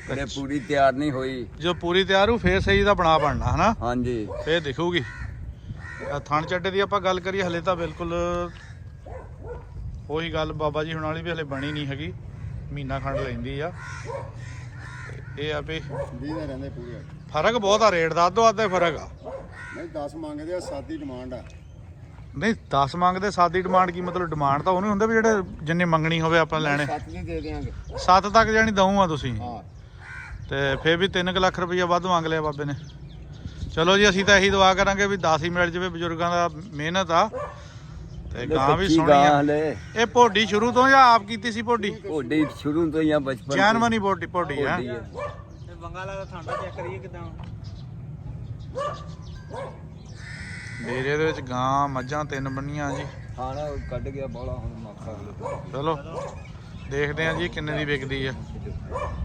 पर पूरी तैयार नहीं हुई। जो पूरी तैयार हो फिर सही दा बना बनना है ना। हाँ जी फिर दिखूगी। थण ਚੱਡੇ ਦੀ ਆਪਾਂ ਗੱਲ ਕਰੀਏ ਹਲੇ ਤਾਂ ਬਿਲਕੁਲ ਉਹੀ ਗੱਲ ਬਾਬਾ ਜੀ ਹੁਣਾਂ ਵਾਲੀ ਵੀ ਹਲੇ ਬਣੀ ਨਹੀਂ ਹੈਗੀ, ਮਹੀਨਾ ਖੰਡ ਲੈਂਦੀ ਆ। ਇਹ ਆ ਵੀ 20 ਦਾ ਰਹਿੰਦੇ ਪੂਰੇ। ਫਰਕ ਬਹੁਤ ਆ ਰੇਟ ਦਾ, ਅੱਧੋ ਅੱਧਾ ਫਰਕ ਆ। ਨਹੀਂ 10 ਮੰਗਦੇ ਆ, 7 ਦੀ ਡਿਮਾਂਡ ਆ। ਨਹੀਂ 10 ਮੰਗਦੇ, 7 ਦੀ ਡਿਮਾਂਡ ਕੀ ਮਤਲਬ? ਡਿਮਾਂਡ ਤਾਂ ਉਹਨੂੰ ਹੁੰਦਾ ਵੀ ਜਿਹੜੇ ਜਿੰਨੇ ਮੰਗਣੀ ਹੋਵੇ ਆਪਾਂ ਲੈਣੇ। 7 ਦੀ ਦੇ ਦੇਾਂਗੇ। 7 ਤੱਕ ਜਾਣੀ ਦਊਂ ਤੁਸੀਂ। ਹਾਂ ਤੇ ਫਿਰ ਵੀ 3 ਲੱਖ ਰੁਪਈਆ ਵੱਧ ਮੰਗ ਲਿਆ ਬਾਬੇ ਨੇ। ਚਲੋ ਜੀ ਅਸੀਂ ਤਾਂ ਇਹੀ ਦੁਆ ਕਰਾਂਗੇ ਵੀ 10 ਹੀ ਮਿਲ ਜਾਵੇ, ਬਜ਼ੁਰਗਾਂ ਦਾ ਮਿਹਨਤ ਆ ਤੇ ਗਾਂ ਵੀ ਸੋਹਣੀ ਆ। ਇਹ ਭੋਡੀ ਸ਼ੁਰੂ ਤੋਂ ਜਾਂ ਆਪ ਕੀਤੀ ਸੀ ਭੋਡੀ? ਭੋਡੀ ਸ਼ੁਰੂ ਤੋਂ ਜਾਂ ਬਚਪਨ ਜੈਨਵਨੀ ਭੋਡੀ ਹੈ। ਬੰਗਾਲਾ ਦਾ ਠੰਡਾ ਚੈੱਕ ਕਰੀਏ ਕਿਦਾਂ। ਡੇਰੇ ਦੇ ਵਿੱਚ ਗਾਂ ਮੱਝਾਂ 3 ਬੰਨੀਆਂ ਜੀ। ਖਾਣਾ ਕੱਢ ਗਿਆ ਬੋਲਾ ਹੁਣ ਮੱਖਾ। ਚਲੋ ਦੇਖਦੇ ਹਾਂ ਜੀ ਕਿੰਨੇ ਦੀ ਵਿਕਦੀ ਆ।